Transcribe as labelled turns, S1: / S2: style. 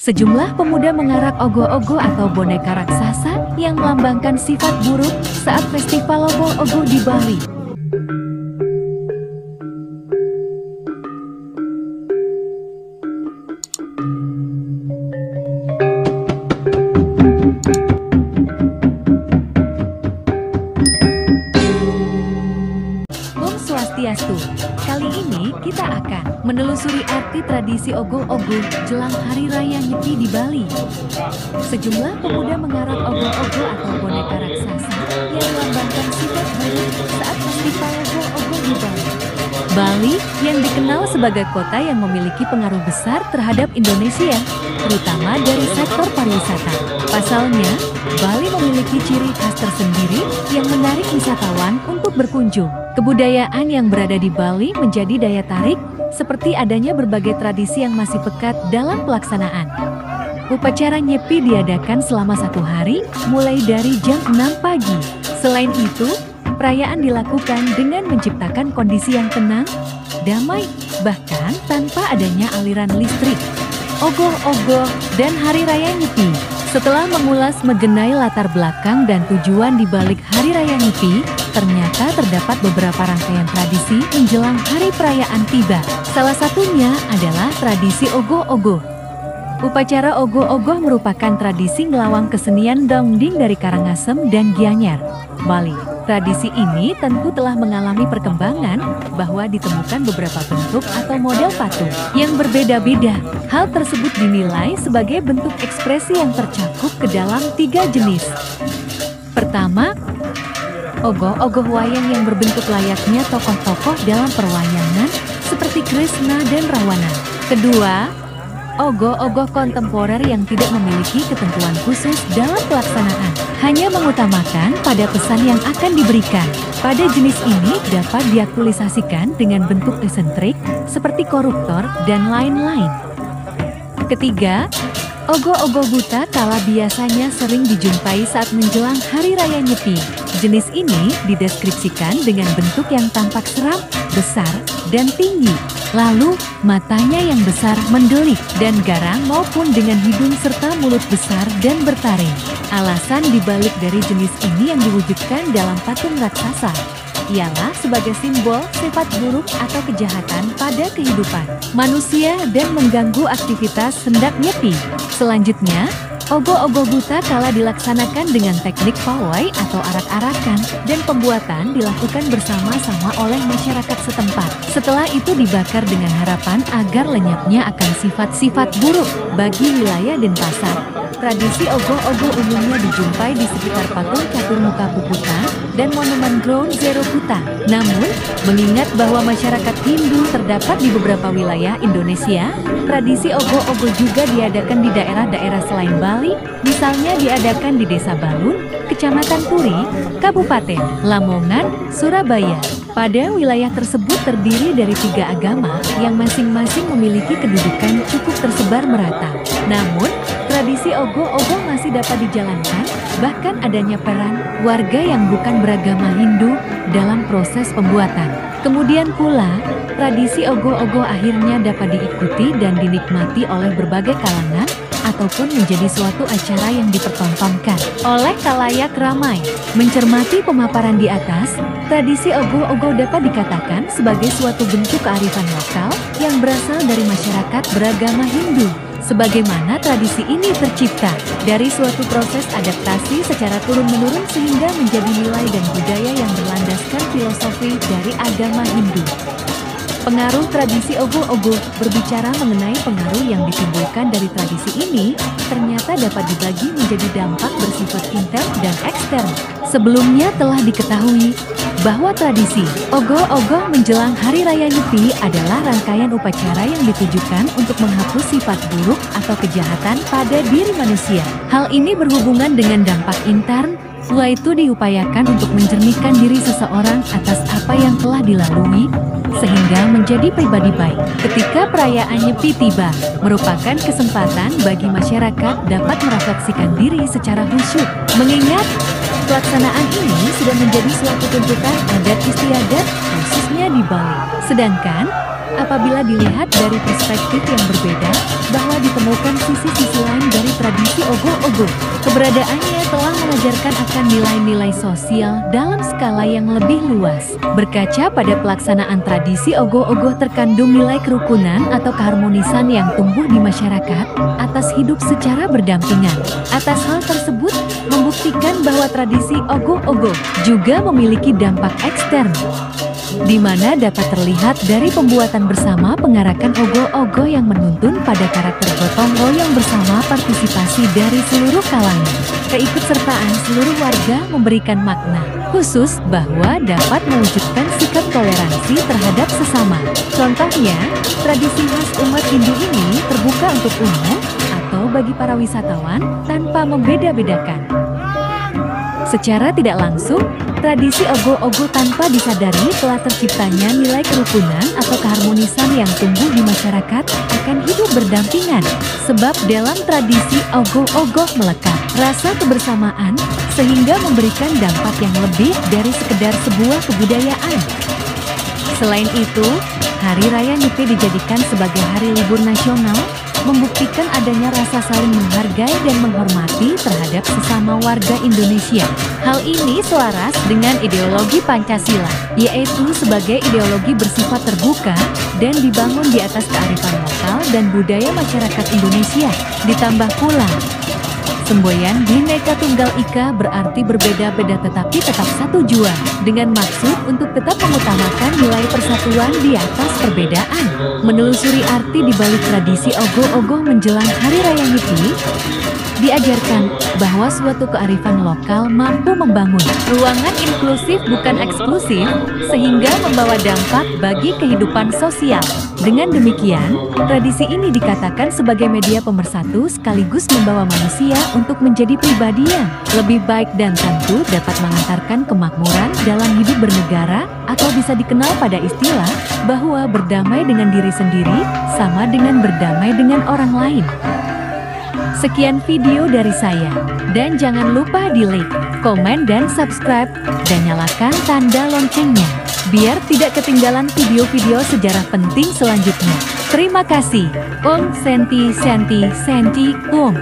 S1: Sejumlah pemuda mengarak ogoh-ogoh atau boneka raksasa yang melambangkan sifat buruk saat festival ogoh-ogoh di Bali. Om Swastiastu. Kali ini kita akan menelusuri arti tradisi ogoh-ogoh jelang Hari Raya Nyepi di Bali. Sejumlah pemuda mengarak ogoh-ogoh atau boneka raksasa yang melambangkan sifat buruk saat festival ogoh-ogoh di Bali. Bali yang dikenal sebagai kota yang memiliki pengaruh besar terhadap Indonesia, terutama dari sektor pariwisata. Pasalnya, Bali memiliki ciri khas tersendiri yang menarik wisatawan untuk berkunjung. Kebudayaan yang berada di Bali menjadi daya tarik, seperti adanya berbagai tradisi yang masih pekat dalam pelaksanaan. Upacara Nyepi diadakan selama 1 hari, mulai dari jam 6 pagi. Selain itu, perayaan dilakukan dengan menciptakan kondisi yang tenang, damai, bahkan tanpa adanya aliran listrik. Ogoh-ogoh dan Hari Raya Nyepi. Setelah mengulas mengenai latar belakang dan tujuan di balik Hari Raya Nyepi, ternyata terdapat beberapa rangkaian tradisi menjelang hari perayaan tiba. Salah satunya adalah tradisi ogoh-ogoh. Upacara ogoh-ogoh merupakan tradisi ngelawang kesenian dongding dari Karangasem dan Gianyar, Bali. Tradisi ini tentu telah mengalami perkembangan bahwa ditemukan beberapa bentuk atau model patung yang berbeda-beda. Hal tersebut dinilai sebagai bentuk ekspresi yang tercakup ke dalam 3 jenis. Pertama, ogoh-ogoh wayang yang berbentuk layaknya tokoh-tokoh dalam perwayangan seperti Krishna dan Rawana. Kedua, ogoh-ogoh kontemporer yang tidak memiliki ketentuan khusus dalam pelaksanaan, hanya mengutamakan pada pesan yang akan diberikan. Pada jenis ini dapat diaktualisasikan dengan bentuk esentrik seperti koruptor dan lain-lain. Ketiga, ogoh-ogoh buta kala biasanya sering dijumpai saat menjelang Hari Raya Nyepi. Jenis ini dideskripsikan dengan bentuk yang tampak seram, besar, dan tinggi. Lalu, matanya yang besar mendelik dan garang maupun dengan hidung serta mulut besar dan bertaring. Alasan dibalik dari jenis ini yang diwujudkan dalam patung raksasa ialah sebagai simbol sifat buruk atau kejahatan pada kehidupan manusia dan mengganggu aktivitas hendak nyepi. Selanjutnya, ogoh-ogoh buta kala dilaksanakan dengan teknik pawai atau arak-arakan dan pembuatan dilakukan bersama-sama oleh masyarakat setempat. Setelah itu dibakar dengan harapan agar lenyapnya akan sifat-sifat buruk bagi wilayah Denpasar. Tradisi ogoh-ogoh umumnya dijumpai di sekitar patung catur muka Puputa dan monumen Ground Zero Kuta. Namun, mengingat bahwa masyarakat Hindu terdapat di beberapa wilayah Indonesia, tradisi ogoh-ogoh juga diadakan di daerah-daerah selain Bali, misalnya diadakan di Desa Balun, Kecamatan Puri, Kabupaten Lamongan, Surabaya. Pada wilayah tersebut terdiri dari 3 agama yang masing-masing memiliki kedudukan cukup tersebar merata. Namun, tradisi ogoh-ogoh masih dapat dijalankan, bahkan adanya peran warga yang bukan beragama Hindu dalam proses pembuatan. Kemudian pula, tradisi ogoh-ogoh akhirnya dapat diikuti dan dinikmati oleh berbagai kalangan ataupun menjadi suatu acara yang dipertontonkan oleh khalayak ramai. Mencermati pemaparan di atas, tradisi ogoh-ogoh dapat dikatakan sebagai suatu bentuk kearifan lokal yang berasal dari masyarakat beragama Hindu. Sebagaimana tradisi ini tercipta dari suatu proses adaptasi secara turun-menurun sehingga menjadi nilai dan budaya yang berlandaskan filosofi dari agama Hindu. Pengaruh tradisi ogoh-ogoh. Berbicara mengenai pengaruh yang ditimbulkan dari tradisi ini, ternyata dapat dibagi menjadi dampak bersifat intern dan ekstern. Sebelumnya telah diketahui bahwa tradisi ogoh-ogoh menjelang Hari Raya Nyepi adalah rangkaian upacara yang ditujukan untuk menghapus sifat buruk atau kejahatan pada diri manusia. Hal ini berhubungan dengan dampak intern, yaitu diupayakan untuk menjernihkan diri seseorang atas apa yang telah dilalui, sehingga menjadi pribadi baik. Ketika perayaan Nyepi tiba, merupakan kesempatan bagi masyarakat dapat merefleksikan diri secara khusyuk, mengingat Pelaksanaan ini sudah menjadi suatu tuntutan adat istiadat khususnya di Bali. Sedangkan, apabila dilihat dari perspektif yang berbeda, bahwa ditemukan sisi-sisi lain dari tradisi ogoh-ogoh. Keberadaannya telah mengajarkan akan nilai-nilai sosial dalam skala yang lebih luas. Berkaca pada pelaksanaan tradisi ogoh-ogoh terkandung nilai kerukunan atau keharmonisan yang tumbuh di masyarakat atas hidup secara berdampingan. Atas hal tersebut, membuktikan bahwa tradisi ogoh-ogoh juga memiliki dampak ekstern, di mana dapat terlihat dari pembuatan bersama pengarakan ogoh-ogoh yang menuntun pada karakter gotong royong bersama partisipasi dari seluruh kalangan. Keikutsertaan seluruh warga memberikan makna khusus bahwa dapat mewujudkan sikap toleransi terhadap sesama. Contohnya, tradisi khas umat Hindu ini terbuka untuk umum atau bagi para wisatawan tanpa membeda-bedakan. Secara tidak langsung, tradisi ogoh-ogoh tanpa disadari telah terciptanya nilai kerukunan atau keharmonisan yang tumbuh di masyarakat akan hidup berdampingan. Sebab dalam tradisi ogoh-ogoh melekat rasa kebersamaan sehingga memberikan dampak yang lebih dari sekedar sebuah kebudayaan. Selain itu, Hari Raya Nyepi dijadikan sebagai hari libur nasional, membuktikan adanya rasa saling menghargai dan menghormati terhadap sesama warga Indonesia. Hal ini selaras dengan ideologi Pancasila, yaitu sebagai ideologi bersifat terbuka dan dibangun di atas kearifan lokal dan budaya masyarakat Indonesia. Ditambah pula, semboyan Bhinneka Tunggal Ika berarti berbeda-beda tetapi tetap satu jua, dengan maksud untuk tetap mengutamakan nilai persatuan di atas perbedaan. Menelusuri arti di balik tradisi ogoh-ogoh menjelang Hari Raya Nyepi, diajarkan bahwa suatu kearifan lokal mampu membangun ruangan inklusif bukan eksklusif, sehingga membawa dampak bagi kehidupan sosial. Dengan demikian, tradisi ini dikatakan sebagai media pemersatu sekaligus membawa manusia untuk menjadi pribadi yang lebih baik dan tentu dapat mengantarkan kemakmuran dalam hidup bernegara, atau bisa dikenal pada istilah bahwa berdamai dengan diri sendiri sama dengan berdamai dengan orang lain. Sekian video dari saya, dan jangan lupa di like, komen, dan subscribe, dan nyalakan tanda loncengnya, biar tidak ketinggalan video-video sejarah penting selanjutnya. Terima kasih. Om Senti Senti Senti Om.